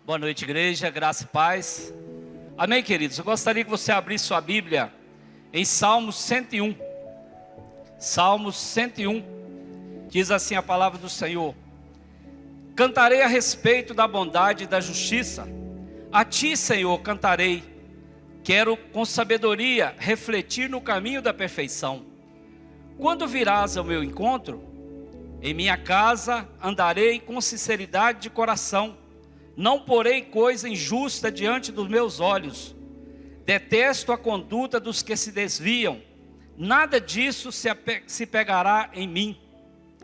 Boa noite, igreja, graça e paz. Amém, queridos? Eu gostaria que você abrisse sua Bíblia em Salmos 101. Salmos 101, diz assim a palavra do Senhor: Cantarei a respeito da bondade e da justiça. A ti, Senhor, cantarei. Quero com sabedoria refletir no caminho da perfeição. Quando virás ao meu encontro, em minha casa andarei com sinceridade de coração. Não porei coisa injusta diante dos meus olhos. Detesto a conduta dos que se desviam. Nada disso se pegará em mim.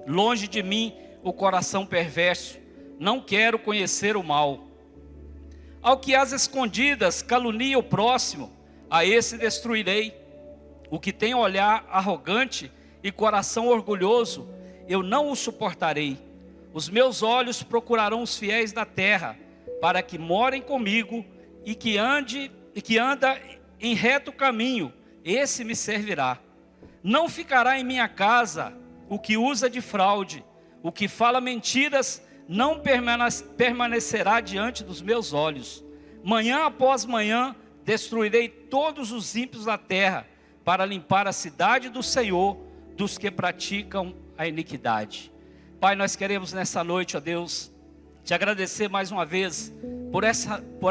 Longe de mim o coração perverso. Não quero conhecer o mal. Ao que às escondidas calunia o próximo, a esse destruirei. O que tem olhar arrogante e coração orgulhoso, eu não o suportarei. Os meus olhos procurarão os fiéis da terra, para que morem comigo e que anda em reto caminho, esse me servirá. Não ficará em minha casa o que usa de fraude, o que fala mentiras não permanecerá diante dos meus olhos. Manhã após manhã destruirei todos os ímpios da terra, para limpar a cidade do Senhor dos que praticam a iniquidade. Pai, nós queremos nessa noite, ó Deus, te agradecer mais uma vez por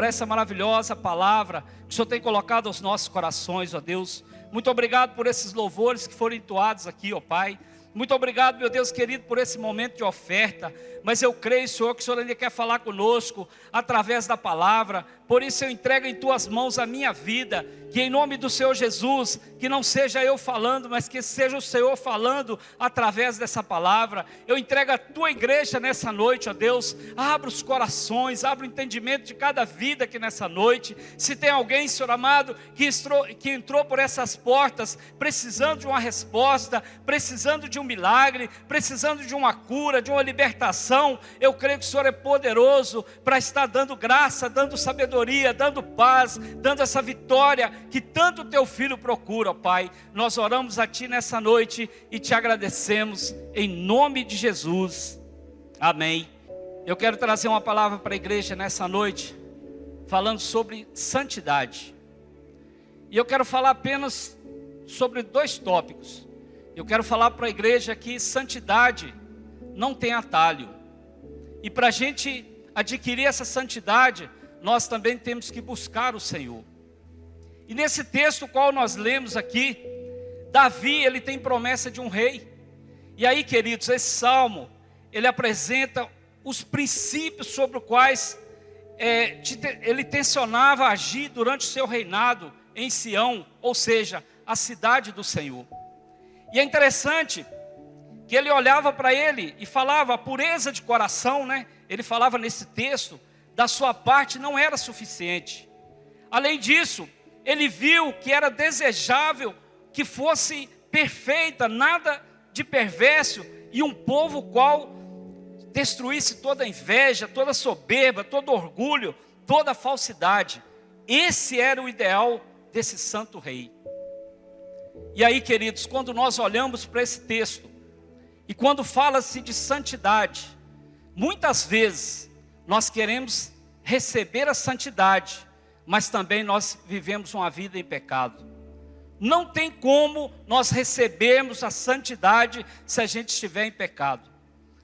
essa maravilhosa palavra que o Senhor tem colocado aos nossos corações, ó Deus. Muito obrigado por esses louvores que foram entoados aqui, ó Pai. Muito obrigado, meu Deus querido, por esse momento de oferta. Mas eu creio, Senhor, que o Senhor ainda quer falar conosco através da palavra. Por isso eu entrego em Tuas mãos a minha vida. Que em nome do Senhor Jesus, que não seja eu falando, mas que seja o Senhor falando através dessa palavra. Eu entrego a Tua igreja nessa noite, ó Deus. Abra os corações, abra o entendimento de cada vida aqui nessa noite. Se tem alguém, Senhor amado, que entrou por essas portas, precisando de uma resposta, precisando de um milagre, precisando de uma cura, de uma libertação, eu creio que o Senhor é poderoso para estar dando graça, dando sabedoria, dando paz, dando essa vitória que tanto Teu Filho procura, ó Pai. Nós oramos a Ti nessa noite e Te agradecemos em nome de Jesus, amém. Eu quero trazer uma palavra para a igreja nessa noite, falando sobre santidade. E eu quero falar apenas sobre 2 tópicos. Eu quero falar para a igreja que santidade não tem atalho. E para a gente adquirir essa santidade, nós também temos que buscar o Senhor. E nesse texto qual nós lemos aqui, Davi, ele tem promessa de um rei. E aí, queridos, esse salmo, ele apresenta os princípios sobre os quais ele tensionava agir durante o seu reinado em Sião, ou seja, a cidade do Senhor. E é interessante que ele olhava para ele e falava, a pureza de coração, né? Ele falava nesse texto, da sua parte não era suficiente. Além disso, ele viu que era desejável que fosse perfeita, nada de perverso, e um povo qual destruísse toda a inveja, toda a soberba, todo orgulho, toda a falsidade. Esse era o ideal desse santo rei. E aí, queridos, quando nós olhamos para esse texto, e quando fala-se de santidade, muitas vezes nós queremos receber a santidade, mas também nós vivemos uma vida em pecado. Não tem como nós recebermos a santidade se a gente estiver em pecado.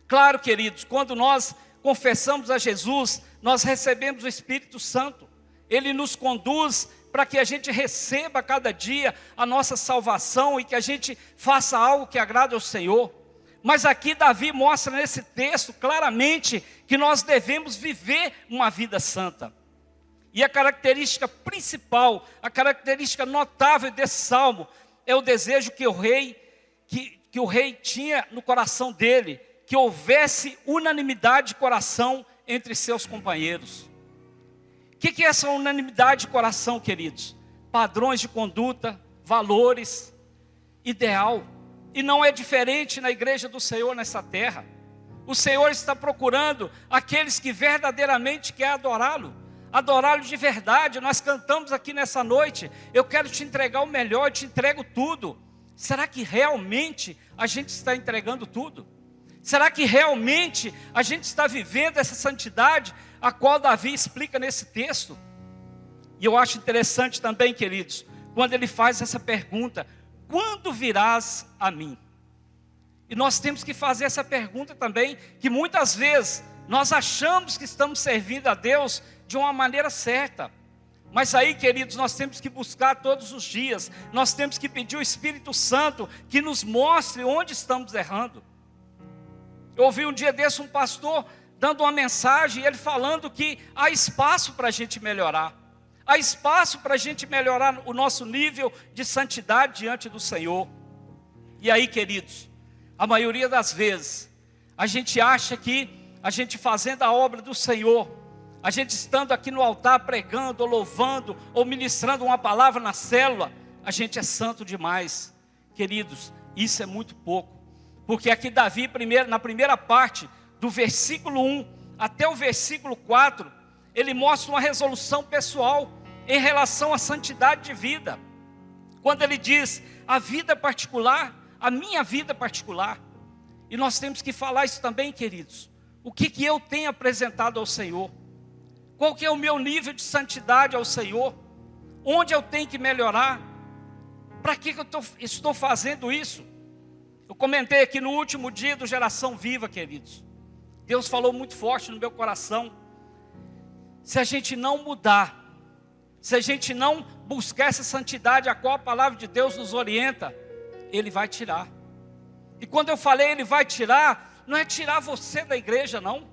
Claro, queridos, quando nós confessamos a Jesus, nós recebemos o Espírito Santo. Ele nos conduz para que a gente receba cada dia a nossa salvação e que a gente faça algo que agrade ao Senhor. Mas aqui Davi mostra nesse texto claramente que nós devemos viver uma vida santa. E a característica principal, a característica notável desse salmo é o desejo que o rei tinha no coração dele, que houvesse unanimidade de coração entre seus companheiros. O que é essa unanimidade de coração, queridos? Padrões de conduta, valores, ideal. E não é diferente na igreja do Senhor nessa terra. O Senhor está procurando aqueles que verdadeiramente querem adorá-lo. Adorá-lo de verdade. Nós cantamos aqui nessa noite, eu quero te entregar o melhor, eu te entrego tudo. Será que realmente a gente está entregando tudo? Será que realmente a gente está vivendo essa santidade? a qual Davi explica nesse texto. E eu acho interessante também, queridos, quando ele faz essa pergunta: quando virás a mim? E nós temos que fazer essa pergunta também, que muitas vezes nós achamos que estamos servindo a Deus de uma maneira certa. Mas aí, queridos, nós temos que buscar todos os dias, nós temos que pedir o Espírito Santo que nos mostre onde estamos errando. Eu ouvi um dia desse um pastor dando uma mensagem, ele falando que há espaço para a gente melhorar. Há espaço para a gente melhorar o nosso nível de santidade diante do Senhor. E aí, queridos, a maioria das vezes, a gente acha que a gente fazendo a obra do Senhor, a gente estando aqui no altar pregando, ou louvando, ou ministrando uma palavra na célula, a gente é santo demais. Queridos, isso é muito pouco. Porque aqui Davi, na primeira parte, do versículo 1 até o versículo 4, ele mostra uma resolução pessoal em relação à santidade de vida. Quando ele diz, a vida particular, a minha vida particular. E nós temos que falar isso também, queridos. O que eu tenho apresentado ao Senhor? Qual que é o meu nível de santidade ao Senhor? Onde eu tenho que melhorar? Para que eu estou fazendo isso? Eu comentei aqui no último dia do Geração Viva, queridos. Deus falou muito forte no meu coração. Se a gente não mudar, se a gente não buscar essa santidade a qual a palavra de Deus nos orienta, Ele vai tirar. E quando eu falei Ele vai tirar, não é tirar você da igreja, não.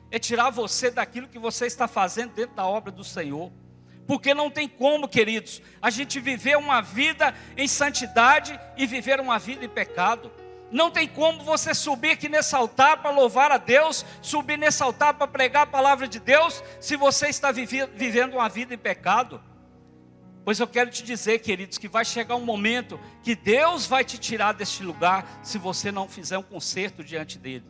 É tirar você daquilo que você está fazendo dentro da obra do Senhor. Porque não tem como, queridos, a gente viver uma vida em santidade e viver uma vida em pecado. Não tem como você subir aqui nesse altar para louvar a Deus, subir nesse altar para pregar a palavra de Deus, se você está vivendo uma vida em pecado. Pois eu quero te dizer, queridos, que vai chegar um momento que Deus vai te tirar deste lugar, se você não fizer um conserto diante dEle.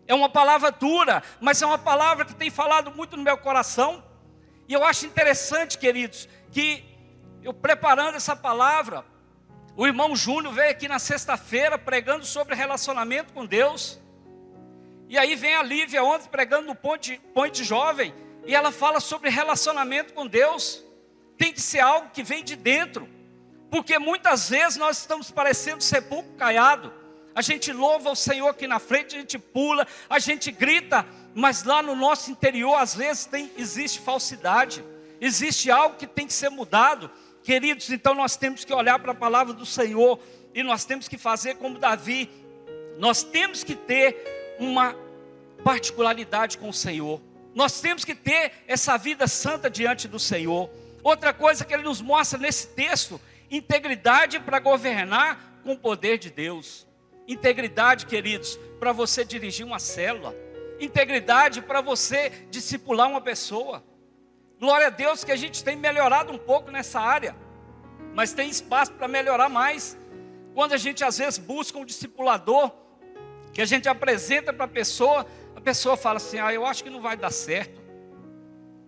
É uma palavra dura, mas é uma palavra que tem falado muito no meu coração. E eu acho interessante, queridos, que eu preparando essa palavra, o irmão Júnior veio aqui na sexta-feira pregando sobre relacionamento com Deus. E aí vem a Lívia ontem pregando no Ponte Jovem, e ela fala sobre relacionamento com Deus. Tem que ser algo que vem de dentro, porque muitas vezes nós estamos parecendo sepulcro caiado. A gente louva o Senhor aqui na frente, a gente pula, a gente grita, mas lá no nosso interior às vezes existe falsidade, existe algo que tem que ser mudado. Queridos, então nós temos que olhar para a palavra do Senhor, e nós temos que fazer como Davi, nós temos que ter uma particularidade com o Senhor, nós temos que ter essa vida santa diante do Senhor. Outra coisa que ele nos mostra nesse texto, integridade para governar com o poder de Deus. Integridade, queridos, para você dirigir uma célula. Integridade para você discipular uma pessoa. Glória a Deus que a gente tem melhorado um pouco nessa área, mas tem espaço para melhorar mais. Quando a gente às vezes busca um discipulador, que a gente apresenta para a pessoa fala assim, eu acho que não vai dar certo.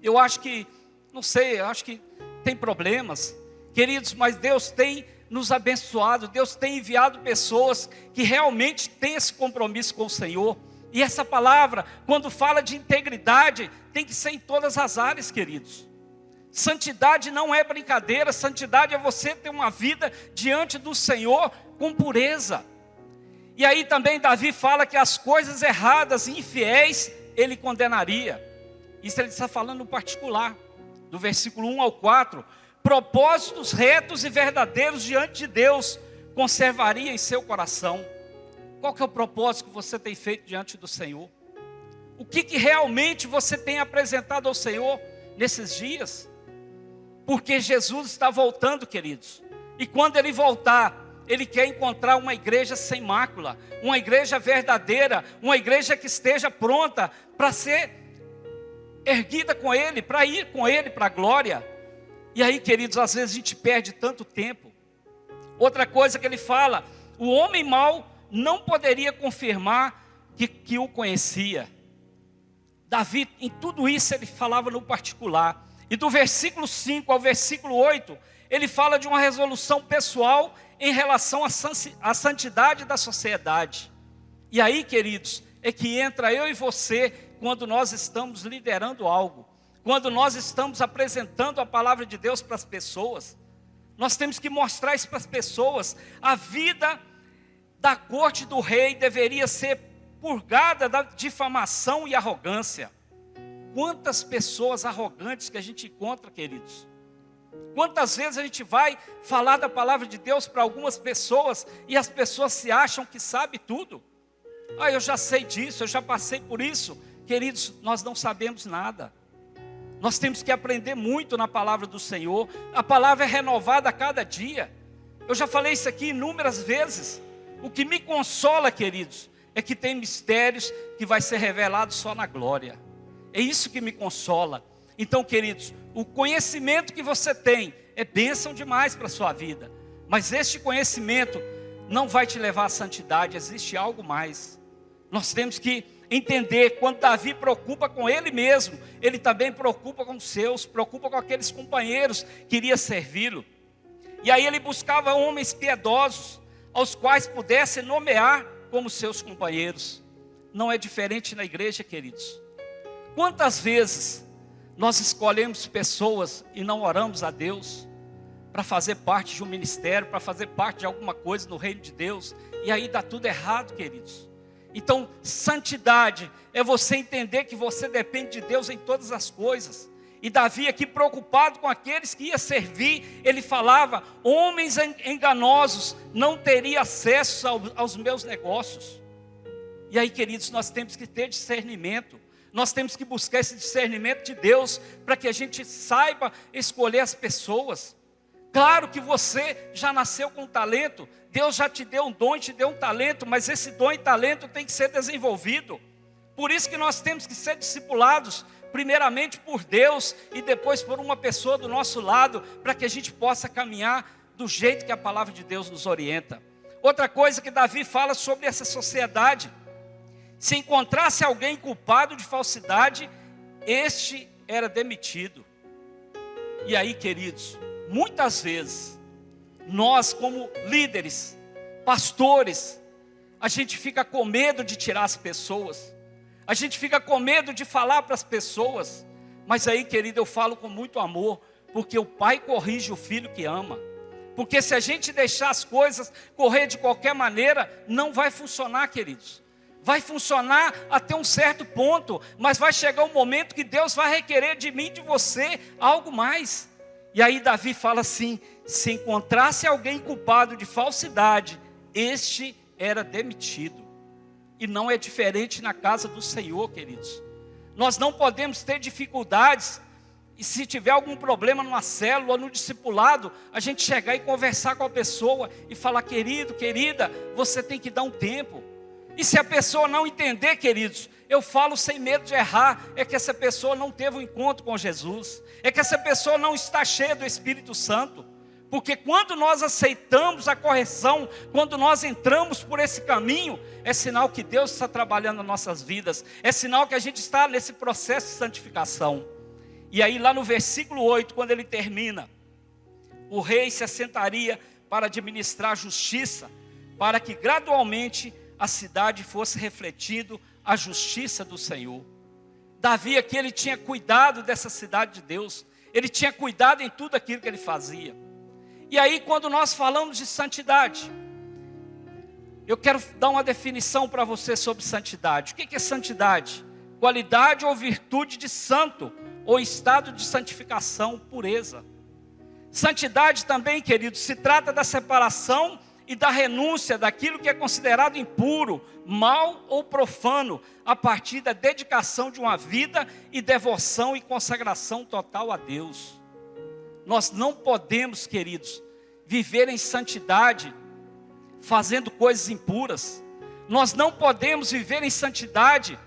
Eu acho que, não sei, eu acho que tem problemas. Queridos, mas Deus tem nos abençoado, Deus tem enviado pessoas que realmente têm esse compromisso com o Senhor. E essa palavra, quando fala de integridade, tem que ser em todas as áreas, queridos. Santidade não é brincadeira, santidade é você ter uma vida diante do Senhor com pureza. E aí também Davi fala que as coisas erradas e infiéis, ele condenaria. Isso ele está falando no particular, do versículo 1 ao 4. Propósitos retos e verdadeiros diante de Deus, conservaria em seu coração. Qual que é o propósito que você tem feito diante do Senhor? O que realmente você tem apresentado ao Senhor nesses dias? Porque Jesus está voltando, queridos. E quando Ele voltar, Ele quer encontrar uma igreja sem mácula, uma igreja verdadeira, uma igreja que esteja pronta para ser erguida com Ele, para ir com Ele para a glória. E aí, queridos, às vezes a gente perde tanto tempo. Outra coisa que ele fala, o homem mau não poderia confirmar que o conhecia. Davi, em tudo isso, ele falava no particular. E do versículo 5 ao versículo 8, ele fala de uma resolução pessoal em relação à santidade da sociedade. E aí, queridos, é que entra eu e você quando nós estamos liderando algo, quando nós estamos apresentando a palavra de Deus para as pessoas, nós temos que mostrar isso para as pessoas. A vida da corte do rei deveria ser purgada da difamação e arrogância. Quantas pessoas arrogantes que a gente encontra, queridos. Quantas vezes a gente vai falar da palavra de Deus para algumas pessoas e as pessoas se acham que sabem tudo. Eu já sei disso, eu já passei por isso. Queridos, nós não sabemos nada. Nós temos que aprender muito na palavra do Senhor. A palavra é renovada a cada dia. Eu já falei isso aqui inúmeras vezes. O que me consola, queridos, é que tem mistérios que vai ser revelado só na glória. É isso que me consola. Então, queridos, o conhecimento que você tem é bênção demais para a sua vida. Mas este conhecimento não vai te levar à santidade, existe algo mais. Nós temos que entender, quando Davi preocupa com ele mesmo, ele também preocupa com os seus, preocupa com aqueles companheiros que iria servi-lo. E aí ele buscava homens piedosos, aos quais pudesse nomear como seus companheiros. Não é diferente na igreja, queridos. Quantas vezes nós escolhemos pessoas e não oramos a Deus para fazer parte de um ministério, para fazer parte de alguma coisa no reino de Deus, e aí dá tudo errado, queridos. Então, santidade é você entender que você depende de Deus em todas as coisas. E Davi aqui preocupado com aqueles que ia servir, ele falava: homens enganosos não teriam acesso aos meus negócios. E aí, queridos, nós temos que ter discernimento. Nós temos que buscar esse discernimento de Deus, para que a gente saiba escolher as pessoas. Claro que você já nasceu com talento, Deus já te deu um dom, te deu um talento, mas esse dom e talento tem que ser desenvolvido. Por isso que nós temos que ser discipulados, primeiramente por Deus e depois por uma pessoa do nosso lado, para que a gente possa caminhar do jeito que a palavra de Deus nos orienta. Outra coisa que Davi fala sobre essa sociedade: se encontrasse alguém culpado de falsidade, este era demitido. E aí, queridos, muitas vezes, nós como líderes, pastores, a gente fica com medo de tirar as pessoas, a gente fica com medo de falar para as pessoas, mas aí, querido, eu falo com muito amor, porque o pai corrige o filho que ama. Porque se a gente deixar as coisas correr de qualquer maneira, não vai funcionar, queridos. Vai funcionar até um certo ponto, mas vai chegar um momento que Deus vai requerer de mim e de você algo mais. E aí Davi fala assim: se encontrasse alguém culpado de falsidade, este era demitido. E não é diferente na casa do Senhor, queridos. Nós não podemos ter dificuldades, e se tiver algum problema numa célula ou no discipulado, a gente chegar e conversar com a pessoa e falar: querido, querida, você tem que dar um tempo. E se a pessoa não entender, queridos, eu falo sem medo de errar, é que essa pessoa não teve um encontro com Jesus, é que essa pessoa não está cheia do Espírito Santo. Porque quando nós aceitamos a correção, quando nós entramos por esse caminho, é sinal que Deus está trabalhando nas nossas vidas, é sinal que a gente está nesse processo de santificação. E aí lá no versículo 8, quando ele termina: o rei se assentaria para administrar justiça, para que gradualmente a cidade fosse refletindo a justiça do Senhor. Davi aqui, ele tinha cuidado dessa cidade de Deus, ele tinha cuidado em tudo aquilo que ele fazia. E aí, quando nós falamos de santidade, eu quero dar uma definição para você sobre santidade. O que é santidade? Qualidade ou virtude de santo, ou estado de santificação, pureza. Santidade também, queridos, se trata da separação e da renúncia daquilo que é considerado impuro, mal ou profano, a partir da dedicação de uma vida e devoção e consagração total a Deus. Nós não podemos, queridos, viver em santidade fazendo coisas impuras. Nós não podemos viver em santidade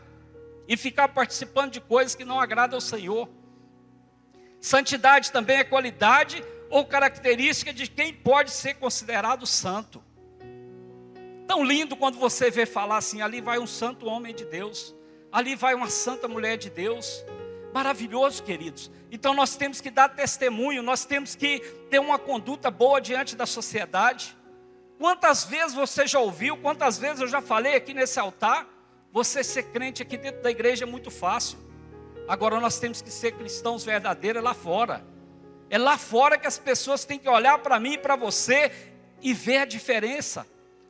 e ficar participando de coisas que não agradam ao Senhor. Santidade também é qualidade ou característica de quem pode ser considerado santo. Tão lindo quando você vê falar assim: ali vai um santo homem de Deus, ali vai uma santa mulher de Deus. Maravilhoso, queridos. Então nós temos que dar testemunho, nós temos que ter uma conduta boa diante da sociedade. Quantas vezes você já ouviu, quantas vezes eu já falei aqui nesse altar, você ser crente aqui dentro da igreja é muito fácil. Agora nós temos que ser cristãos verdadeiros lá fora. É lá fora que as pessoas têm que olhar para mim e para você e ver a diferença.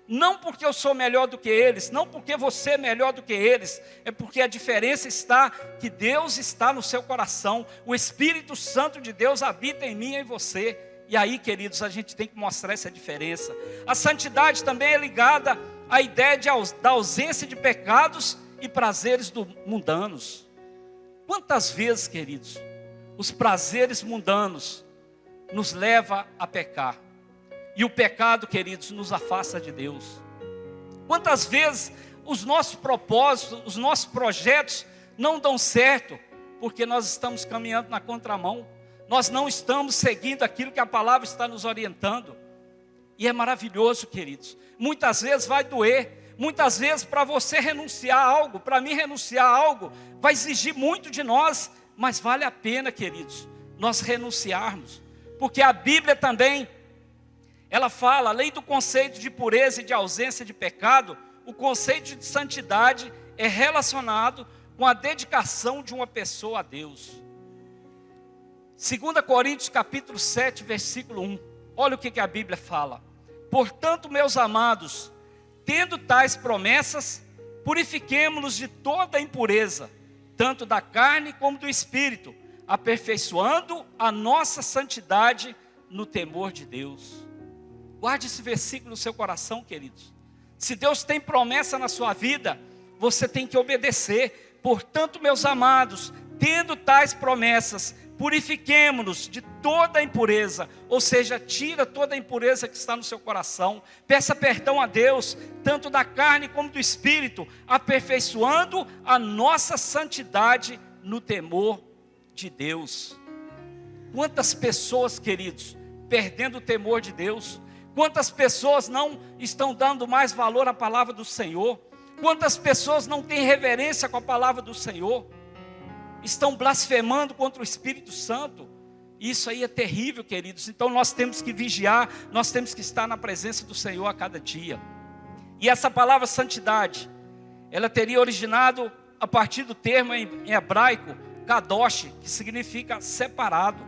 Não porque eu sou melhor do que eles, não porque você é melhor do que eles, é porque a diferença está que Deus está no seu coração, o Espírito Santo de Deus habita em mim e em você. E aí, queridos, a gente tem que mostrar essa diferença. A santidade também é ligada à ideia da ausência de pecados e prazeres mundanos. Quantas vezes, queridos, os prazeres mundanos nos levam a pecar? E o pecado, queridos, nos afasta de Deus. Quantas vezes os nossos propósitos, os nossos projetos não dão certo, porque nós estamos caminhando na contramão. Nós não estamos seguindo aquilo que a palavra está nos orientando. E é maravilhoso, queridos. Muitas vezes vai doer. Muitas vezes para você renunciar a algo, para mim renunciar a algo, vai exigir muito de nós. Mas vale a pena, queridos, nós renunciarmos. Porque a Bíblia também, ela fala, além do conceito de pureza e de ausência de pecado, o conceito de santidade é relacionado com a dedicação de uma pessoa a Deus. 2 Coríntios capítulo 7, versículo 1. Olha o que a Bíblia fala. Portanto, meus amados, tendo tais promessas, purifiquemo-nos de toda impureza, tanto da carne como do espírito, aperfeiçoando a nossa santidade no temor de Deus. Guarde esse versículo no seu coração, queridos. Se Deus tem promessa na sua vida, você tem que obedecer. Portanto, meus amados, tendo tais promessas, purifiquemo-nos de toda a impureza, ou seja, tira toda a impureza que está no seu coração, peça perdão a Deus, tanto da carne como do espírito, aperfeiçoando a nossa santidade no temor de Deus. Quantas pessoas, queridos, perdendo o temor de Deus? Quantas pessoas não estão dando mais valor à palavra do Senhor? Quantas pessoas não têm reverência com a palavra do Senhor? Estão blasfemando contra o Espírito Santo. Isso aí é terrível, queridos. Então nós temos que vigiar, nós temos que estar na presença do Senhor a cada dia. E essa palavra santidade, ela teria originado a partir do termo em hebraico, kadosh, que significa separado.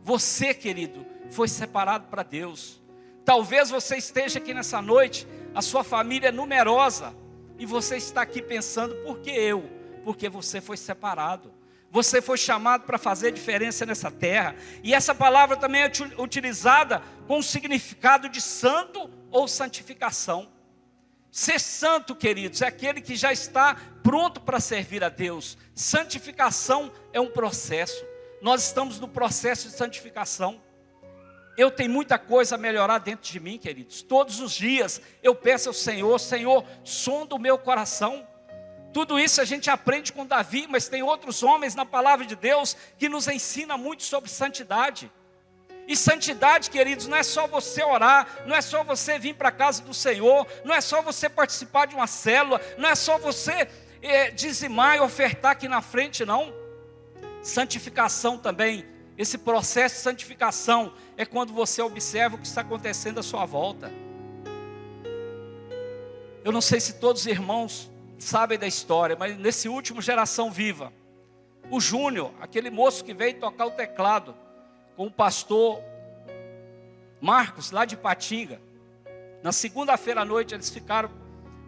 Você, querido, foi separado para Deus. Talvez você esteja aqui nessa noite, a sua família é numerosa, e você está aqui pensando, por que eu? Porque você foi separado. Você foi chamado para fazer diferença nessa terra. E essa palavra também é utilizada com o significado de santo ou santificação. Ser santo, queridos, é aquele que já está pronto para servir a Deus. Santificação é um processo. Nós estamos no processo de santificação. Eu tenho muita coisa a melhorar dentro de mim, queridos. Todos os dias eu peço ao Senhor, Senhor, sonda o meu coração. Tudo isso a gente aprende com Davi, mas tem outros homens na palavra de Deus que nos ensinam muito sobre santidade. E santidade, queridos, não é só você orar, não é só você vir para a casa do Senhor, não é só você participar de uma célula, não é só você dizimar e ofertar aqui na frente, não. Santificação também, esse processo de santificação é quando você observa o que está acontecendo à sua volta. Eu não sei se todos os irmãos sabem da história, mas nesse último Geração Viva, o Júnior, aquele moço que veio tocar o teclado com o pastor Marcos, lá de Patinga, na segunda-feira à noite eles ficaram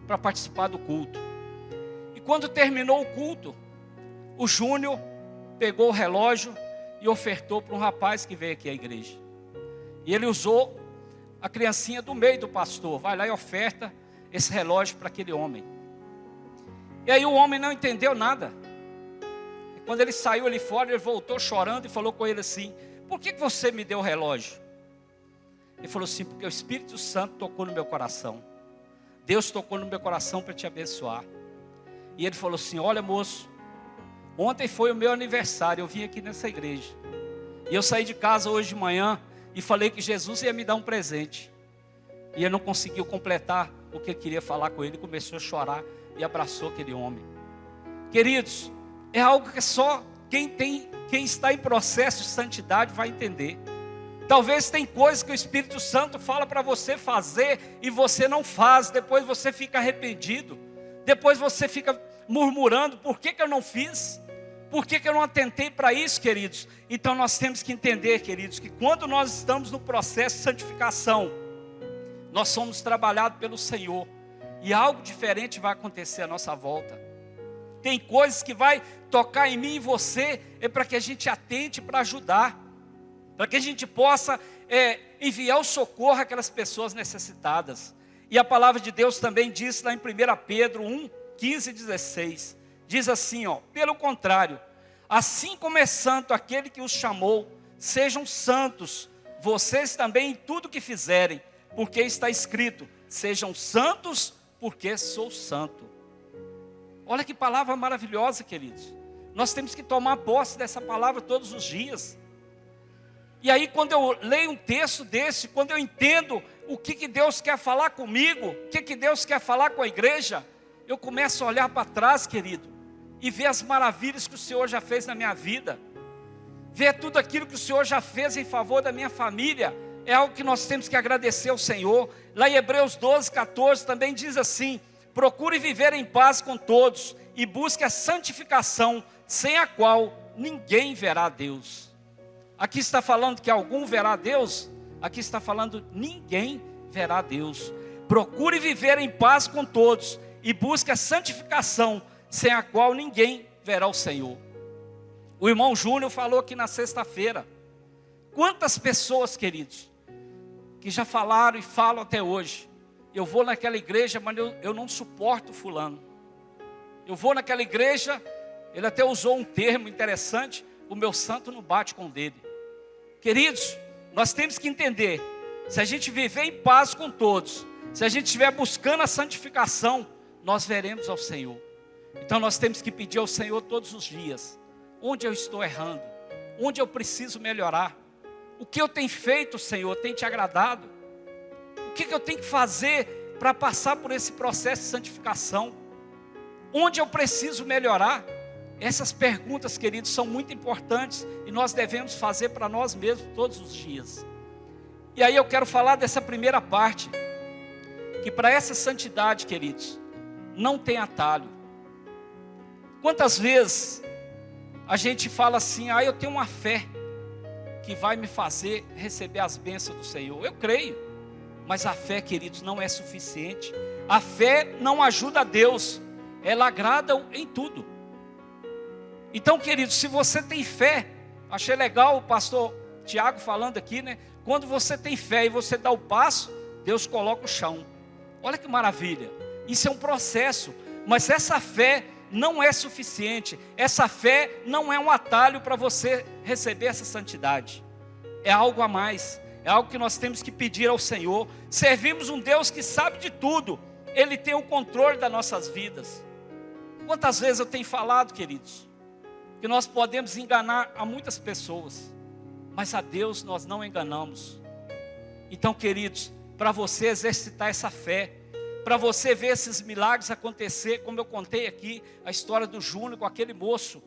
para participar do culto. E quando terminou o culto, o Júnior pegou o relógio e ofertou para um rapaz que veio aqui à igreja. E ele usou a criancinha do meio do pastor, vai lá e oferta esse relógio para aquele homem. E aí o homem não entendeu nada. E quando ele saiu ali fora, ele voltou chorando e falou com ele assim, por que você me deu o relógio? Ele falou assim, porque o Espírito Santo tocou no meu coração. Deus tocou no meu coração para te abençoar. E ele falou assim, olha moço, ontem foi o meu aniversário, eu vim aqui nessa igreja. E eu saí de casa hoje de manhã e falei que Jesus ia me dar um presente. E ele não conseguiu completar o que ele queria falar com ele, começou a chorar e abraçou aquele homem. Queridos, é algo que só quem está em processo de santidade vai entender. Talvez tem coisas que o Espírito Santo fala para você fazer e você não faz, depois você fica arrependido. depois você fica murmurando, por que eu não fiz? Por que eu não atentei para isso, queridos? Então nós temos que entender, queridos, que quando nós estamos no processo de santificação, nós somos trabalhados pelo Senhor, e algo diferente vai acontecer à nossa volta. Tem coisas que vai tocar em mim e você, é para que a gente atente para ajudar, para que a gente possa enviar o socorro àquelas pessoas necessitadas. E a palavra de Deus também diz lá em 1 Pedro 1, 15 e 16, diz assim, pelo contrário, assim como é santo aquele que os chamou, sejam santos, vocês também em tudo que fizerem, porque está escrito, sejam santos, porque sou santo. Olha que palavra maravilhosa, queridos. Nós temos que tomar posse dessa palavra todos os dias. E aí quando eu leio um texto desse, quando eu entendo o que Deus quer falar comigo, o que Deus quer falar com a igreja, eu começo a olhar para trás, querido, e ver as maravilhas que o Senhor já fez na minha vida, ver tudo aquilo que o Senhor já fez em favor da minha família. É algo que nós temos que agradecer ao Senhor. Lá em Hebreus 12, 14 também diz assim, procure viver em paz com todos e busque a santificação, sem a qual ninguém verá a Deus. Aqui está falando que algum verá a Deus, aqui está falando ninguém verá a Deus. Procure viver em paz com todos e busque a santificação, sem a qual ninguém verá o Senhor. O irmão Júnior falou aqui na sexta-feira, quantas pessoas, queridos, que já falaram e falam até hoje, eu vou naquela igreja, mas eu não suporto fulano. Eu vou naquela igreja, ele até usou um termo interessante, o meu santo não bate com o dele. Queridos, nós temos que entender, se a gente viver em paz com todos, se a gente estiver buscando a santificação, nós veremos ao Senhor. Então nós temos que pedir ao Senhor todos os dias, onde eu estou errando, onde eu preciso melhorar, o que eu tenho feito, Senhor, tem te agradado? O que eu tenho que fazer para passar por esse processo de santificação? Onde eu preciso melhorar? Essas perguntas, queridos, são muito importantes e nós devemos fazer para nós mesmos todos os dias. E aí eu quero falar dessa primeira parte, que para essa santidade, queridos, não tem atalho. Quantas vezes a gente fala assim, eu tenho uma fé que vai me fazer receber as bênçãos do Senhor. Eu creio, mas a fé, queridos, não é suficiente. A fé não ajuda a Deus, ela agrada em tudo. Então, queridos, se você tem fé, achei legal o pastor Tiago falando aqui, né? Quando você tem fé e você dá o passo, Deus coloca o chão. Olha que maravilha, isso é um processo, mas essa fé não é suficiente, essa fé não é um atalho para você receber essa santidade, é algo a mais, é algo que nós temos que pedir ao Senhor. Servimos um Deus que sabe de tudo, Ele tem o controle das nossas vidas. Quantas vezes eu tenho falado, queridos, que nós podemos enganar a muitas pessoas, mas a Deus nós não enganamos. Então, queridos, para você exercitar essa fé, para você ver esses milagres acontecer, como eu contei aqui, a história do Júnior com aquele moço,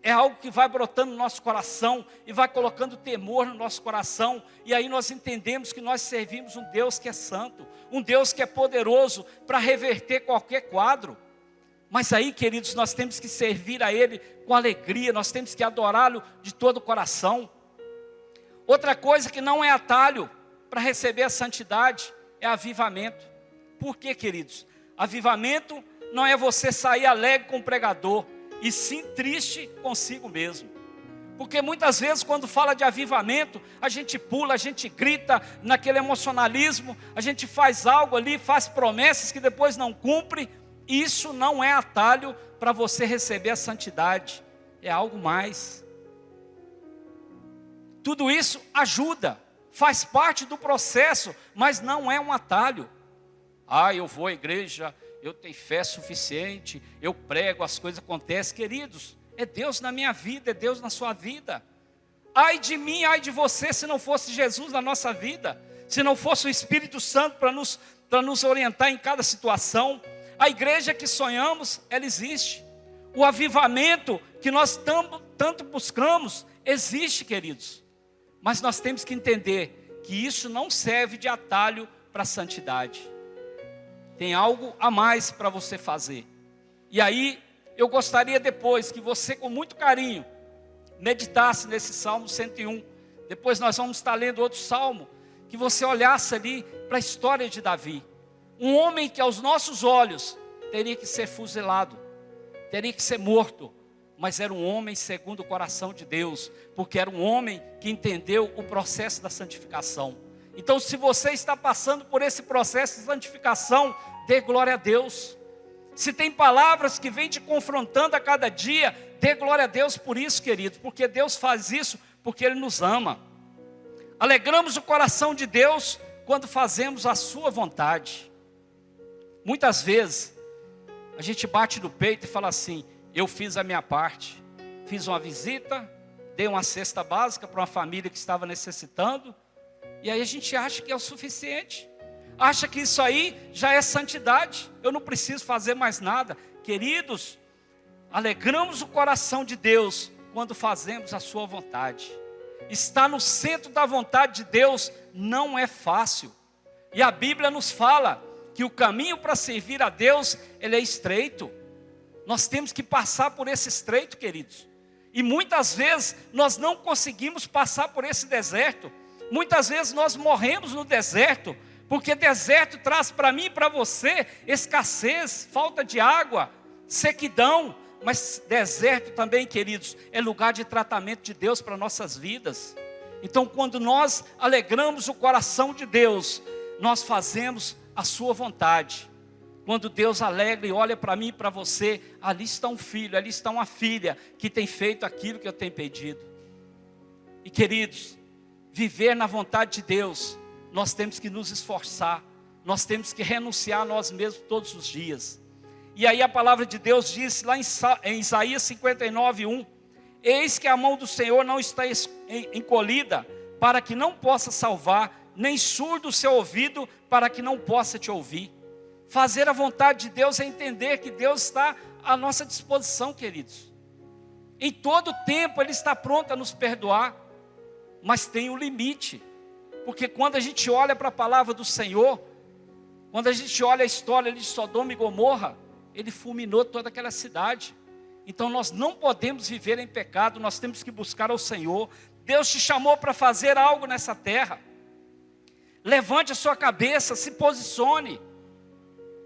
é algo que vai brotando no nosso coração, e vai colocando temor no nosso coração, e aí nós entendemos que nós servimos um Deus que é santo, um Deus que é poderoso para reverter qualquer quadro. Mas aí, queridos, nós temos que servir a Ele com alegria, nós temos que adorá-lo de todo o coração. Outra coisa que não é atalho para receber a santidade é avivamento. Por quê, queridos? Avivamento não é você sair alegre com o pregador, e sim triste consigo mesmo. Porque muitas vezes quando fala de avivamento, a gente pula, a gente grita naquele emocionalismo, a gente faz algo ali, faz promessas que depois não cumpre. Isso não é atalho para você receber a santidade, é algo mais. Tudo isso ajuda, faz parte do processo, mas não é um atalho. Eu vou à igreja, eu tenho fé suficiente, eu prego, as coisas acontecem. Queridos, é Deus na minha vida, é Deus na sua vida. Ai de mim, ai de você, se não fosse Jesus na nossa vida, se não fosse o Espírito Santo para nos orientar em cada situação. A igreja que sonhamos, ela existe. O avivamento que nós tanto buscamos, existe, queridos. Mas nós temos que entender que isso não serve de atalho para a santidade. Tem algo a mais para você fazer. E aí, eu gostaria depois que você, com muito carinho, meditasse nesse Salmo 101. Depois nós vamos estar lendo outro salmo, que você olhasse ali para a história de Davi. Um homem que aos nossos olhos teria que ser fuzilado, teria que ser morto, mas era um homem segundo o coração de Deus, porque era um homem que entendeu o processo da santificação. Então, se você está passando por esse processo de santificação, dê glória a Deus. Se tem palavras que vêm te confrontando a cada dia, dê glória a Deus por isso, queridos, porque Deus faz isso porque Ele nos ama. Alegramos o coração de Deus quando fazemos a sua vontade. Muitas vezes, a gente bate no peito e fala assim: eu fiz a minha parte, fiz uma visita, dei uma cesta básica para uma família que estava necessitando, e aí a gente acha que é o suficiente, acha que isso aí já é santidade, eu não preciso fazer mais nada. Queridos, alegramos o coração de Deus quando fazemos a sua vontade. Estar no centro da vontade de Deus não é fácil, e a Bíblia nos fala que o caminho para servir a Deus, ele é estreito. Nós temos que passar por esse estreito, queridos. E muitas vezes nós não conseguimos passar por esse deserto. Muitas vezes nós morremos no deserto, porque deserto traz para mim e para você escassez, falta de água, sequidão. Mas deserto também, queridos, é lugar de tratamento de Deus para nossas vidas. Então, quando nós alegramos o coração de Deus, nós fazemos a sua vontade. Quando Deus alegra e olha para mim e para você, ali está um filho, ali está uma filha que tem feito aquilo que eu tenho pedido. E queridos, viver na vontade de Deus, nós temos que nos esforçar, nós temos que renunciar a nós mesmos todos os dias. E aí a palavra de Deus diz lá em Isaías 59:1: eis que a mão do Senhor não está encolhida, para que não possa salvar, nem surdo o seu ouvido, para que não possa te ouvir. Fazer a vontade de Deus é entender que Deus está à nossa disposição, queridos. Em todo tempo Ele está pronto a nos perdoar, mas tem um limite. Porque quando a gente olha para a palavra do Senhor, quando a gente olha a história de Sodoma e Gomorra, Ele fulminou toda aquela cidade. Então nós não podemos viver em pecado, nós temos que buscar ao Senhor. Deus te chamou para fazer algo nessa terra. Levante a sua cabeça, se posicione.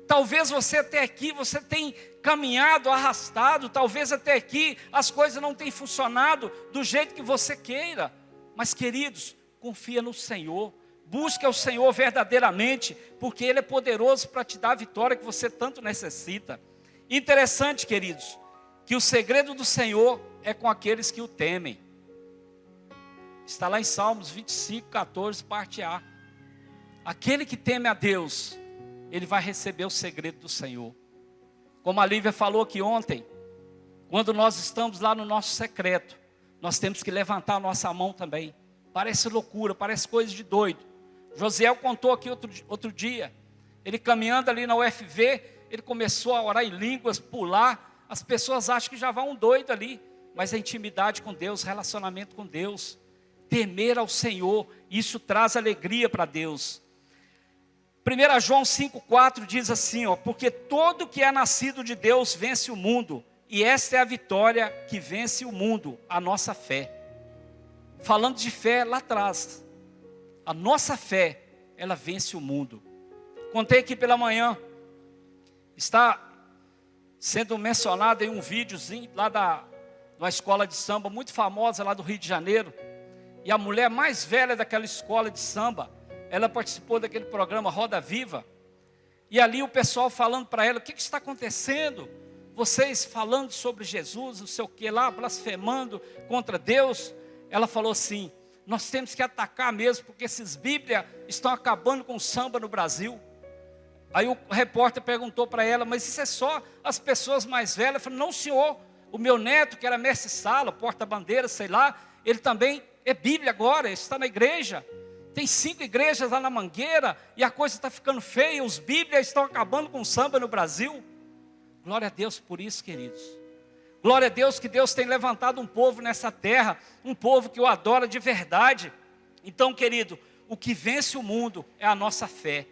Talvez você até aqui, você tenha caminhado, arrastado, talvez até aqui as coisas não tenham funcionado do jeito que você queira. Mas queridos, confia no Senhor, busque ao Senhor verdadeiramente, porque Ele é poderoso para te dar a vitória que você tanto necessita. Interessante, queridos, que o segredo do Senhor é com aqueles que o temem. Está lá em Salmos 25:14, parte A. Aquele que teme a Deus, ele vai receber o segredo do Senhor. Como a Lívia falou aqui ontem, quando nós estamos lá no nosso secreto, nós temos que levantar a nossa mão também. Parece loucura, parece coisa de doido. Josiel contou aqui outro dia, ele caminhando ali na UFV, ele começou a orar em línguas, pular. As pessoas acham que já vai um doido ali, mas é intimidade com Deus, relacionamento com Deus. Temer ao Senhor, isso traz alegria para Deus. 1 João 5,4 diz assim, porque todo que é nascido de Deus vence o mundo, e esta é a vitória que vence o mundo, a nossa fé. Falando de fé lá atrás, a nossa fé, ela vence o mundo. Contei aqui pela manhã, está sendo mencionado em um videozinho lá da uma escola de samba muito famosa lá do Rio de Janeiro, e a mulher mais velha daquela escola de samba, ela participou daquele programa Roda Viva, e ali o pessoal falando para ela, o que está acontecendo? Vocês falando sobre Jesus, não sei o que lá, blasfemando contra Deus. Ela falou assim, nós temos que atacar mesmo, porque esses Bíblia estão acabando com o samba no Brasil. Aí o repórter perguntou para ela, mas isso é só as pessoas mais velhas? Ela falou, não senhor, o meu neto que era mestre sala, porta-bandeira, sei lá, ele também é Bíblia agora, ele está na igreja. Tem 5 igrejas lá na Mangueira, e a coisa está ficando feia, os Bíblias estão acabando com o samba no Brasil. Glória a Deus por isso, queridos. Glória a Deus que Deus tem levantado um povo nessa terra, um povo que o adora de verdade. Então, querido, o que vence o mundo é a nossa fé.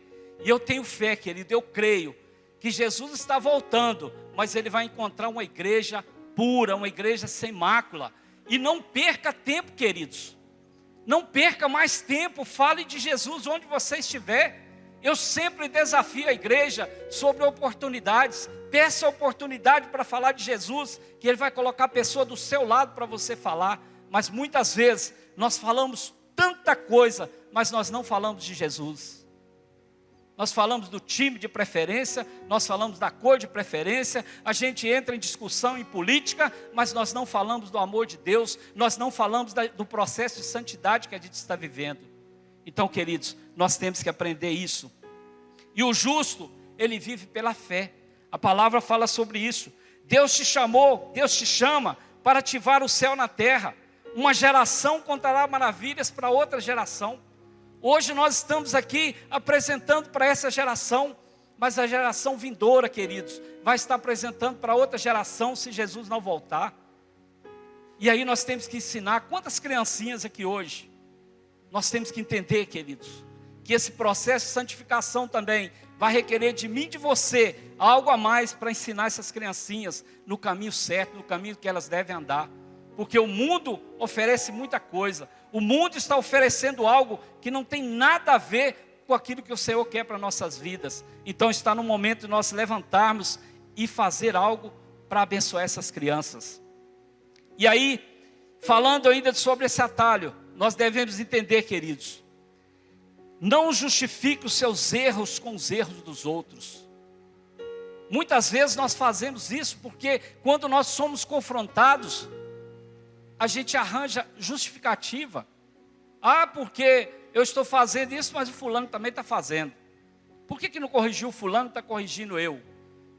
E eu tenho fé, querido, eu creio que Jesus está voltando, mas Ele vai encontrar uma igreja pura, uma igreja sem mácula. E não perca tempo, queridos. Não perca mais tempo, fale de Jesus onde você estiver. Eu sempre desafio a igreja sobre oportunidades. Peça oportunidade para falar de Jesus, que Ele vai colocar a pessoa do seu lado para você falar. Mas muitas vezes nós falamos tanta coisa, mas nós não falamos de Jesus. Nós falamos do time de preferência, nós falamos da cor de preferência, a gente entra em discussão em política, mas nós não falamos do amor de Deus, nós não falamos do processo de santidade que a gente está vivendo. Então, queridos, nós temos que aprender isso. E o justo, ele vive pela fé. A palavra fala sobre isso. Deus te chamou, Deus te chama para ativar o céu na terra. Uma geração contará maravilhas para outra geração. Hoje nós estamos aqui apresentando para essa geração, mas a geração vindoura, queridos, vai estar apresentando para outra geração se Jesus não voltar. E aí nós temos que ensinar, quantas criancinhas aqui hoje, nós temos que entender, queridos, que esse processo de santificação também vai requerer de mim e de você algo a mais para ensinar essas criancinhas no caminho certo, no caminho que elas devem andar. Porque o mundo oferece muita coisa. O mundo está oferecendo algo que não tem nada a ver com aquilo que o Senhor quer para nossas vidas. Então está no momento de nós levantarmos e fazer algo para abençoar essas crianças. E aí, falando ainda sobre esse atalho, nós devemos entender, queridos, não justifique os seus erros com os erros dos outros. Muitas vezes nós fazemos isso porque quando nós somos confrontados, a gente arranja justificativa. Ah, porque eu estou fazendo isso, mas o fulano também está fazendo. Por que não corrigiu o fulano, está corrigindo eu?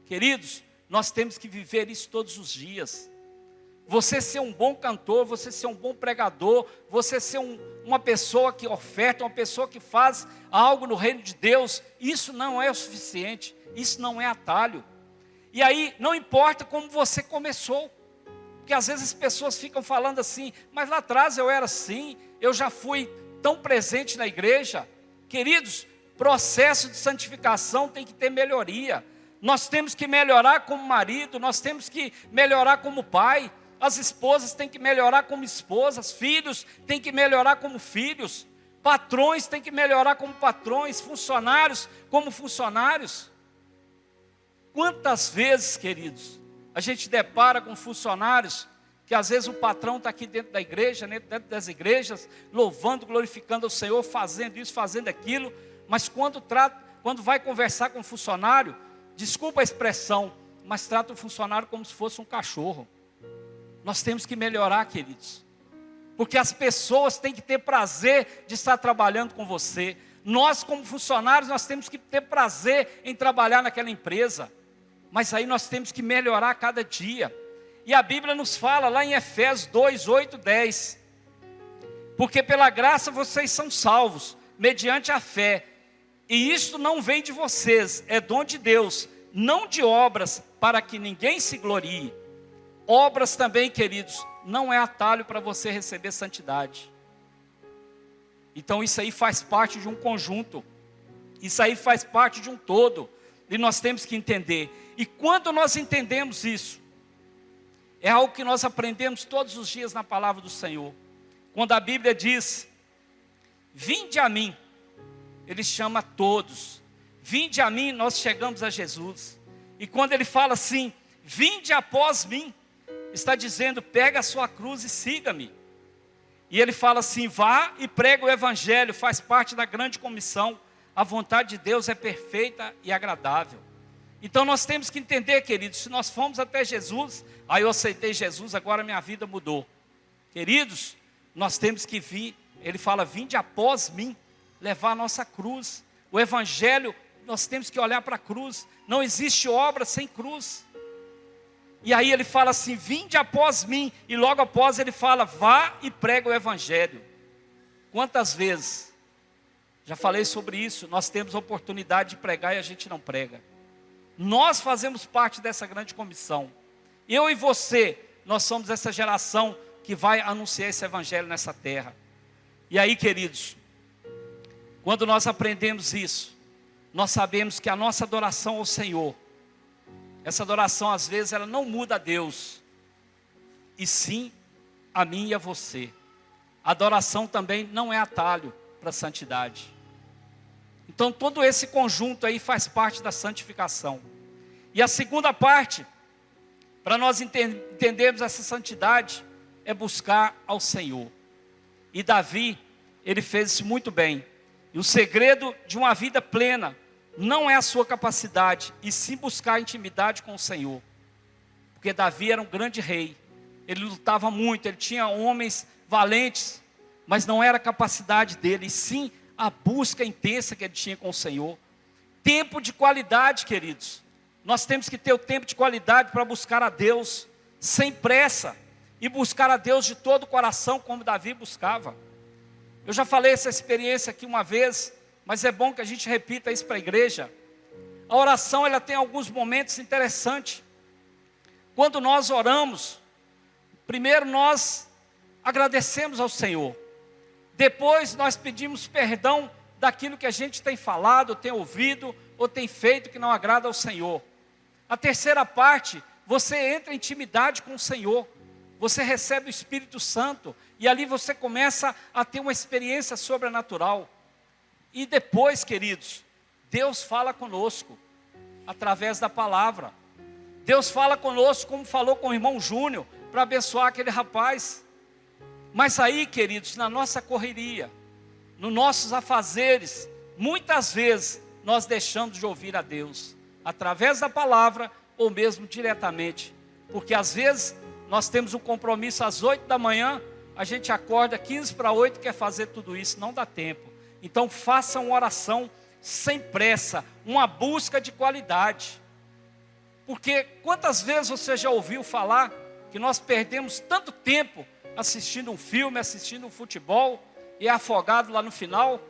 Queridos, nós temos que viver isso todos os dias. Você ser um bom cantor, você ser um bom pregador, você ser uma pessoa que oferta, uma pessoa que faz algo no reino de Deus, isso não é o suficiente, isso não é atalho. E aí, não importa como você começou. Porque às vezes as pessoas ficam falando assim, mas lá atrás eu era assim, eu já fui tão presente na igreja. Queridos, processo de santificação tem que ter melhoria. Nós temos que melhorar como marido, nós temos que melhorar como pai. As esposas têm que melhorar como esposas, filhos têm que melhorar como filhos. Patrões têm que melhorar como patrões, funcionários como funcionários. Quantas vezes, queridos, a gente depara com funcionários que às vezes o patrão está aqui dentro da igreja, dentro das igrejas, louvando, glorificando ao Senhor, fazendo isso, fazendo aquilo, mas quando vai conversar com o funcionário, desculpa a expressão, mas trata o funcionário como se fosse um cachorro. Nós temos que melhorar, queridos, porque as pessoas têm que ter prazer de estar trabalhando com você. Nós, como funcionários, nós temos que ter prazer em trabalhar naquela empresa. Mas aí nós temos que melhorar a cada dia. E a Bíblia nos fala lá em Efésios 2, 8, 10. Porque pela graça vocês são salvos, mediante a fé. E isto não vem de vocês, é dom de Deus, não de obras, para que ninguém se glorie. Obras também, queridos, não é atalho para você receber santidade. Então isso aí faz parte de um conjunto. Isso aí faz parte de um todo. E nós temos que entender. E quando nós entendemos isso, é algo que nós aprendemos todos os dias na palavra do Senhor. Quando a Bíblia diz, vinde a mim, Ele chama todos. Vinde a mim, nós chegamos a Jesus. E quando Ele fala assim, vinde após mim, está dizendo, pega a sua cruz e siga-me. E Ele fala assim, vá e prega o Evangelho, faz parte da grande comissão. A vontade de Deus é perfeita e agradável. Então nós temos que entender, queridos, se nós fomos até Jesus, aí eu aceitei Jesus, agora minha vida mudou. Queridos, nós temos que vir, Ele fala, vinde após mim, levar a nossa cruz. O Evangelho, nós temos que olhar para a cruz. Não existe obra sem cruz. E aí Ele fala assim, vinde após mim, e logo após Ele fala, vá e prega o Evangelho. Quantas vezes, já falei sobre isso, nós temos a oportunidade de pregar e a gente não prega. Nós fazemos parte dessa grande comissão. Eu e você, nós somos essa geração que vai anunciar esse Evangelho nessa terra. E aí, queridos, quando nós aprendemos isso, nós sabemos que a nossa adoração ao Senhor Essa adoração, às vezes, ela não muda a Deus, e sim a mim e a você. A adoração também não é atalho para a santidade. Então, todo esse conjunto aí faz parte da santificação. E a segunda parte, para nós entendermos essa santidade, é buscar ao Senhor. E Davi, ele fez isso muito bem. E o segredo de uma vida plena não é a sua capacidade, e sim buscar intimidade com o Senhor. Porque Davi era um grande rei. Ele lutava muito, ele tinha homens valentes, mas não era a capacidade dele, e sim a busca intensa que ele tinha com o Senhor. Tempo de qualidade, queridos. Nós temos que ter o tempo de qualidade para buscar a Deus, sem pressa, e buscar a Deus de todo o coração, como Davi buscava. Eu já falei essa experiência aqui uma vez, mas é bom que a gente repita isso para a igreja. A oração, ela tem alguns momentos interessantes. Quando nós oramos, primeiro nós agradecemos ao Senhor. Depois nós pedimos perdão daquilo que a gente tem falado, tem ouvido ou tem feito que não agrada ao Senhor. A terceira parte, você entra em intimidade com o Senhor. Você recebe o Espírito Santo e ali você começa a ter uma experiência sobrenatural. E depois, queridos, Deus fala conosco através da palavra. Deus fala conosco como falou com o irmão Júnior para abençoar aquele rapaz. Mas aí, queridos, na nossa correria, nos nossos afazeres, muitas vezes nós deixamos de ouvir a Deus, através da palavra ou mesmo diretamente. Porque às vezes nós temos um compromisso às 8 da manhã, a gente acorda 15 para 8 e quer fazer tudo isso, não dá tempo. Então faça uma oração sem pressa, uma busca de qualidade. Porque quantas vezes você já ouviu falar que nós perdemos tanto tempo assistindo um filme, assistindo um futebol, e é afogado lá no final,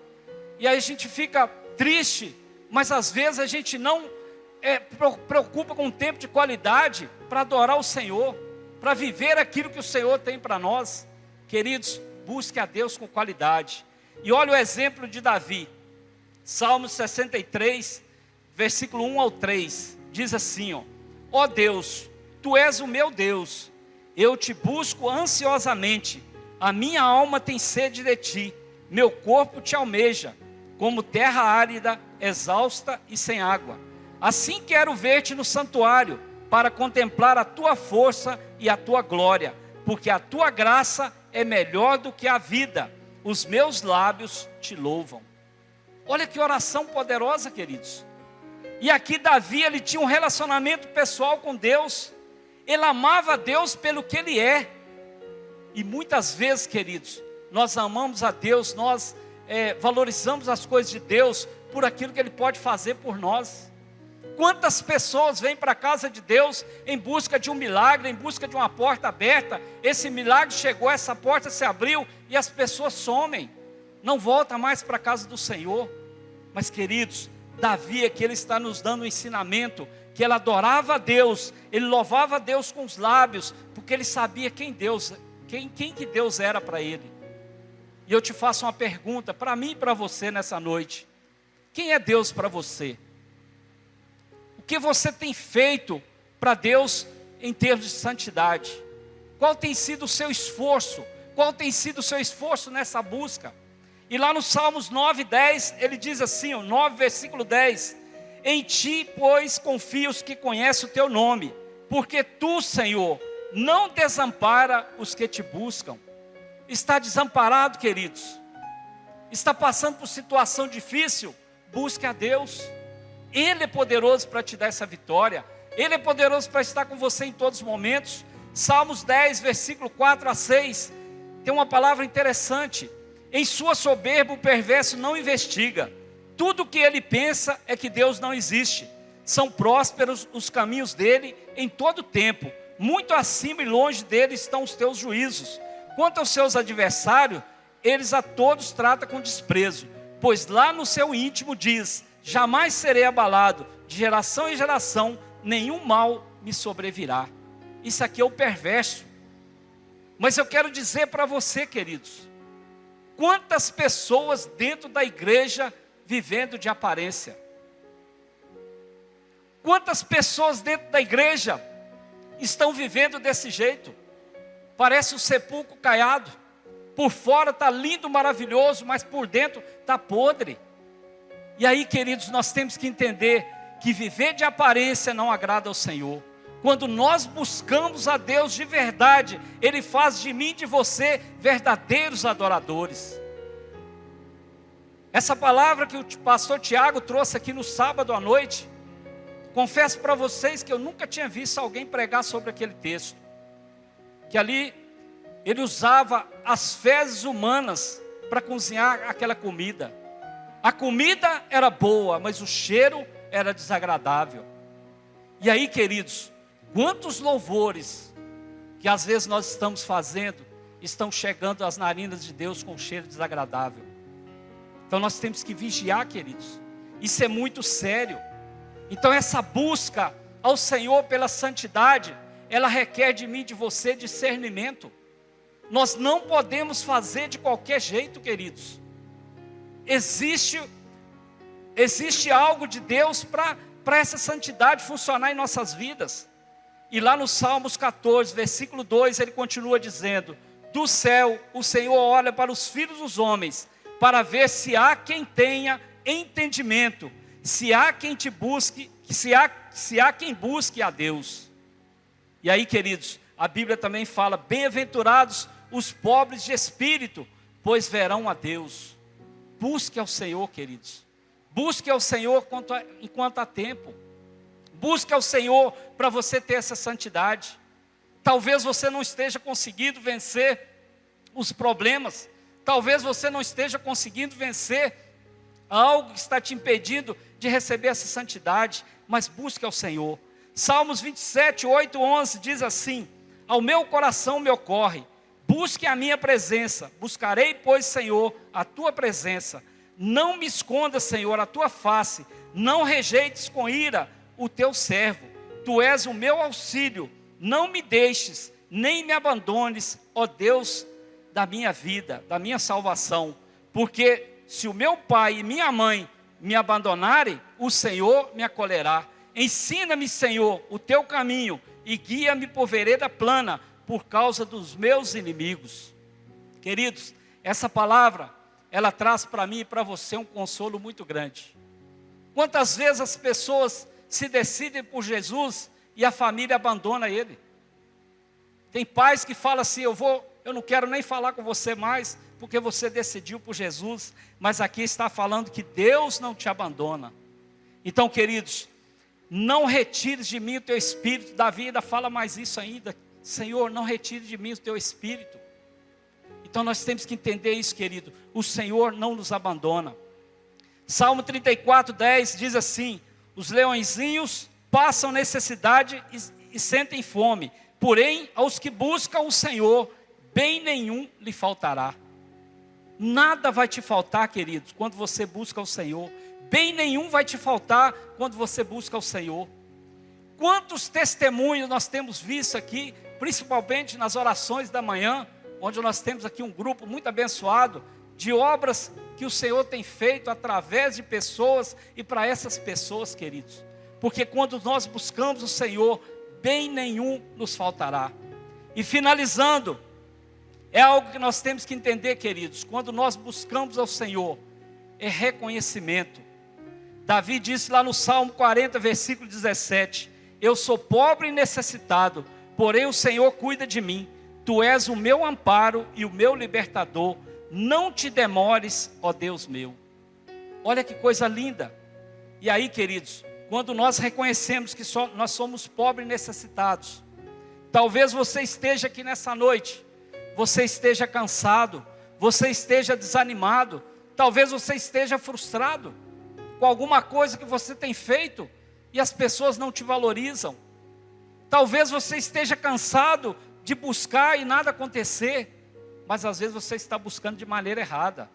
e aí a gente fica triste, mas às vezes a gente não preocupa com um tempo de qualidade para adorar o Senhor, para viver aquilo que o Senhor tem para nós. Queridos, busque a Deus com qualidade. E olha o exemplo de Davi, Salmo 63, versículo 1 ao 3, diz assim, ó Deus, Tu és o meu Deus, eu te busco ansiosamente, a minha alma tem sede de ti, meu corpo te almeja, como terra árida, exausta e sem água. Assim quero ver-te no santuário, para contemplar a tua força e a tua glória, porque a tua graça é melhor do que a vida, os meus lábios te louvam. Olha que oração poderosa, queridos. E aqui Davi, ele tinha um relacionamento pessoal com Deus, ele amava a Deus pelo que Ele é. E muitas vezes, queridos, nós amamos a Deus, nós valorizamos as coisas de Deus por aquilo que Ele pode fazer por nós. Quantas pessoas vêm para a casa de Deus em busca de um milagre, em busca de uma porta aberta. Esse milagre chegou, essa porta se abriu e as pessoas somem, não voltam mais para a casa do Senhor. Mas, queridos, Davi aqui, ele está nos dando um ensinamento, que ele adorava a Deus, ele louvava a Deus com os lábios, porque ele sabia quem que Deus era para ele. E eu te faço uma pergunta, para mim e para você nessa noite: quem é Deus para você? O que você tem feito para Deus em termos de santidade? Qual tem sido o seu esforço? Qual tem sido o seu esforço nessa busca? E lá no Salmos 9:10, ele diz assim, 9 versículo 10, em ti, pois, confio os que conhecem o teu nome, porque tu, Senhor, não desampara os que te buscam. Está desamparado, queridos? Está passando por situação difícil? Busque a Deus. Ele é poderoso para te dar essa vitória. Ele é poderoso para estar com você em todos os momentos. Salmos 10, versículo 4 a 6, tem uma palavra interessante. Em sua soberba o perverso não investiga. Tudo o que ele pensa é que Deus não existe. São prósperos os caminhos dele em todo tempo. Muito acima e longe dele estão os teus juízos. Quanto aos seus adversários, eles a todos trata com desprezo. Pois lá no seu íntimo diz, jamais serei abalado, de geração em geração, nenhum mal me sobrevirá. Isso aqui é o perverso. Mas eu quero dizer para você, queridos, quantas pessoas dentro da igreja vivendo de aparência. Quantas pessoas dentro da igreja estão vivendo desse jeito? Parece um sepulcro caiado. Por fora está lindo, maravilhoso, mas por dentro está podre. E aí, queridos, nós temos que entender que viver de aparência não agrada ao Senhor. Quando nós buscamos a Deus de verdade, Ele faz de mim e de você verdadeiros adoradores. Essa palavra que o pastor Tiago trouxe aqui no sábado à noite, confesso para vocês que eu nunca tinha visto alguém pregar sobre aquele texto. Que ali ele usava as fezes humanas para cozinhar aquela comida. A comida era boa, mas o cheiro era desagradável. E aí, queridos, quantos louvores que às vezes nós estamos fazendo estão chegando às narinas de Deus com cheiro desagradável. Então nós temos que vigiar, queridos. Isso é muito sério. Então essa busca ao Senhor pela santidade, ela requer de mim e de você discernimento. Nós não podemos fazer de qualquer jeito, queridos. Existe algo de Deus para essa santidade funcionar em nossas vidas. E lá no Salmos 14, versículo 2, ele continua dizendo: do céu o Senhor olha para os filhos dos homens, para ver se há quem tenha entendimento, se há quem te busque, se há quem busque a Deus. E aí, queridos, a Bíblia também fala: bem-aventurados os pobres de espírito, pois verão a Deus. Busque ao Senhor, queridos. Busque ao Senhor enquanto há tempo. Busque ao Senhor para você ter essa santidade. Talvez você não esteja conseguindo vencer os problemas. Talvez você não esteja conseguindo vencer algo que está te impedindo de receber essa santidade. Mas busque ao Senhor. Salmos 27, 8, 11 diz assim: ao meu coração me ocorre, busque a minha presença. Buscarei, pois, Senhor, a tua presença. Não me esconda, Senhor, a tua face. Não rejeites com ira o teu servo. Tu és o meu auxílio. Não me deixes, nem me abandones, ó Deus da minha vida, da minha salvação. Porque se o meu pai e minha mãe me abandonarem, o Senhor me acolherá. Ensina-me, Senhor, o teu caminho e guia-me por vereda plana, por causa dos meus inimigos. Queridos, essa palavra, ela traz para mim e para você um consolo muito grande. Quantas vezes as pessoas se decidem por Jesus e a família abandona ele? Tem pais que falam assim: eu não quero nem falar com você mais, porque você decidiu por Jesus. Mas aqui está falando que Deus não te abandona. Então, queridos, não retires de mim o teu espírito. Davi ainda fala mais isso ainda: Senhor, não retire de mim o teu espírito. Então nós temos que entender isso, querido. O Senhor não nos abandona. Salmo 34, 10 diz assim: os leõezinhos passam necessidade e sentem fome, porém aos que buscam o Senhor, bem nenhum lhe faltará. Nada vai te faltar, queridos, quando você busca o Senhor. Bem nenhum vai te faltar quando você busca o Senhor. Quantos testemunhos nós temos visto aqui, principalmente nas orações da manhã, onde nós temos aqui um grupo muito abençoado, de obras que o Senhor tem feito através de pessoas e para essas pessoas, queridos. Porque quando nós buscamos o Senhor, bem nenhum nos faltará. E finalizando, é algo que nós temos que entender, queridos. Quando nós buscamos ao Senhor, é reconhecimento. Davi disse lá no Salmo 40, versículo 17: eu sou pobre e necessitado, porém o Senhor cuida de mim. Tu és o meu amparo e o meu libertador. Não te demores, ó Deus meu. Olha que coisa linda. E aí, queridos, quando nós reconhecemos que nós somos pobres e necessitados, talvez você esteja aqui nessa noite, você esteja cansado, você esteja desanimado, talvez você esteja frustrado com alguma coisa que você tem feito e as pessoas não te valorizam. Talvez você esteja cansado de buscar e nada acontecer, mas às vezes você está buscando de maneira errada.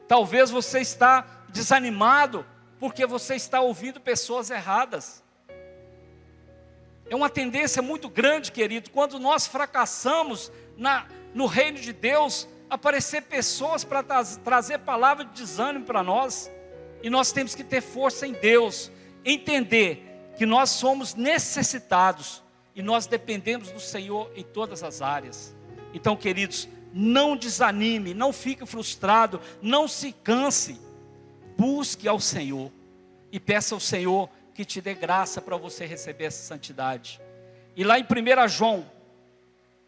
Talvez você está desanimado porque você está ouvindo pessoas erradas. É uma tendência muito grande, querido, quando nós fracassamos no reino de Deus, aparecer pessoas para trazer palavra de desânimo para nós. E nós temos que ter força em Deus, entender que nós somos necessitados e nós dependemos do Senhor em todas as áreas. Então, queridos, não desanime, não fique frustrado, não se canse. Busque ao Senhor e peça ao Senhor que te dê graça para você receber essa santidade. E lá em 1 João,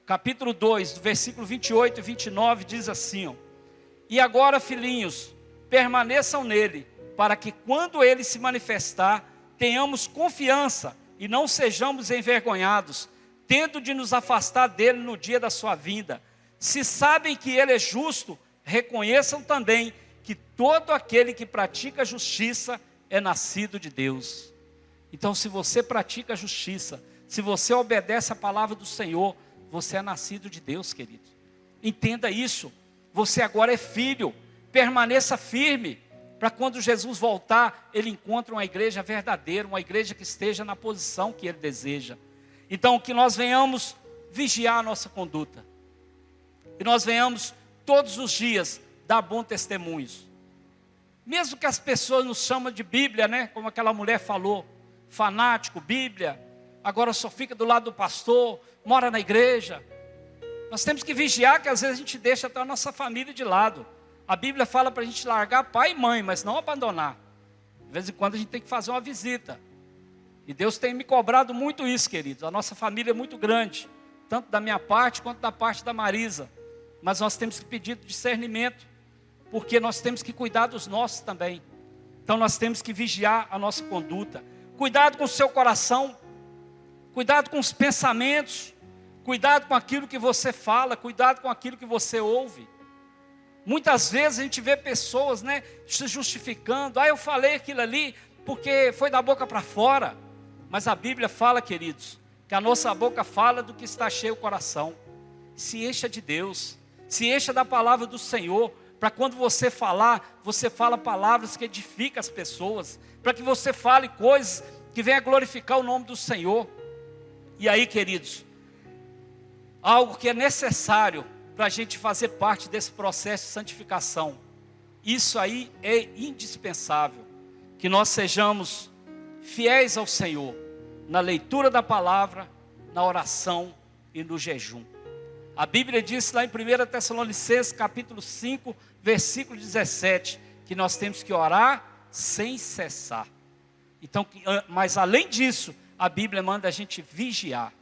capítulo 2, versículo 28 e 29, diz assim, ó: e agora, filhinhos, permaneçam nele, para que quando ele se manifestar, tenhamos confiança e não sejamos envergonhados, tendo de nos afastar dele no dia da sua vinda. Se sabem que ele é justo, reconheçam também que todo aquele que pratica justiça é nascido de Deus. Então, se você pratica justiça, se você obedece a palavra do Senhor, você é nascido de Deus, querido. Entenda isso. Você agora é filho. Permaneça firme, para quando Jesus voltar, ele encontre uma igreja verdadeira, uma igreja que esteja na posição que ele deseja. Então, que nós venhamos vigiar a nossa conduta. Que nós venhamos todos os dias dar bons testemunhos. Mesmo que as pessoas nos chamam de Bíblia, né? Como aquela mulher falou, fanático, Bíblia, agora só fica do lado do pastor, mora na igreja. Nós temos que vigiar, que às vezes a gente deixa até a nossa família de lado. A Bíblia fala para a gente largar pai e mãe, mas não abandonar. De vez em quando a gente tem que fazer uma visita. E Deus tem me cobrado muito isso, queridos. A nossa família é muito grande, tanto da minha parte quanto da parte da Marisa. Mas nós temos que pedir discernimento, porque nós temos que cuidar dos nossos também. Então nós temos que vigiar a nossa conduta. Cuidado com o seu coração, cuidado com os pensamentos, cuidado com aquilo que você fala, cuidado com aquilo que você ouve. Muitas vezes a gente vê pessoas, né, se justificando. Eu falei aquilo ali porque foi da boca para fora. Mas a Bíblia fala, queridos, que a nossa boca fala do que está cheio o coração. Se encha de Deus, se encha da palavra do Senhor, para quando você falar, você fala palavras que edificam as pessoas, para que você fale coisas que venham a glorificar o nome do Senhor. E aí, queridos, algo que é necessário para a gente fazer parte desse processo de santificação. Isso aí é indispensável, que nós sejamos fiéis ao Senhor, na leitura da palavra, na oração e no jejum. A Bíblia diz lá em 1 Tessalonicenses, capítulo 5, versículo 17, que nós temos que orar sem cessar. Então, mas além disso, a Bíblia manda a gente vigiar.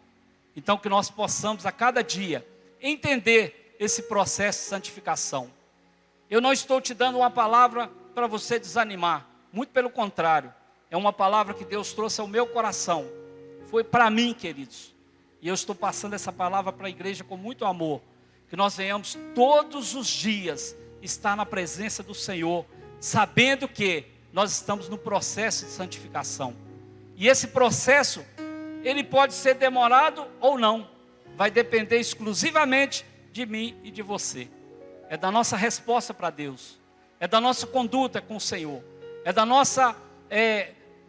Então, que nós possamos a cada dia entender esse processo de santificação. Eu não estou te dando uma palavra para você desanimar, muito pelo contrário, é uma palavra que Deus trouxe ao meu coração, foi para mim, queridos, e eu estou passando essa palavra para a igreja com muito amor, que nós venhamos todos os dias estar na presença do Senhor, sabendo que nós estamos no processo de santificação, e esse processo, ele pode ser demorado ou não, vai depender exclusivamente de mim e de você. É da nossa resposta para Deus, é da nossa conduta com o Senhor, é da nossa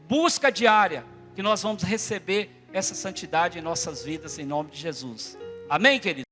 busca diária que nós vamos receber essa santidade em nossas vidas, em nome de Jesus. Amém, queridos?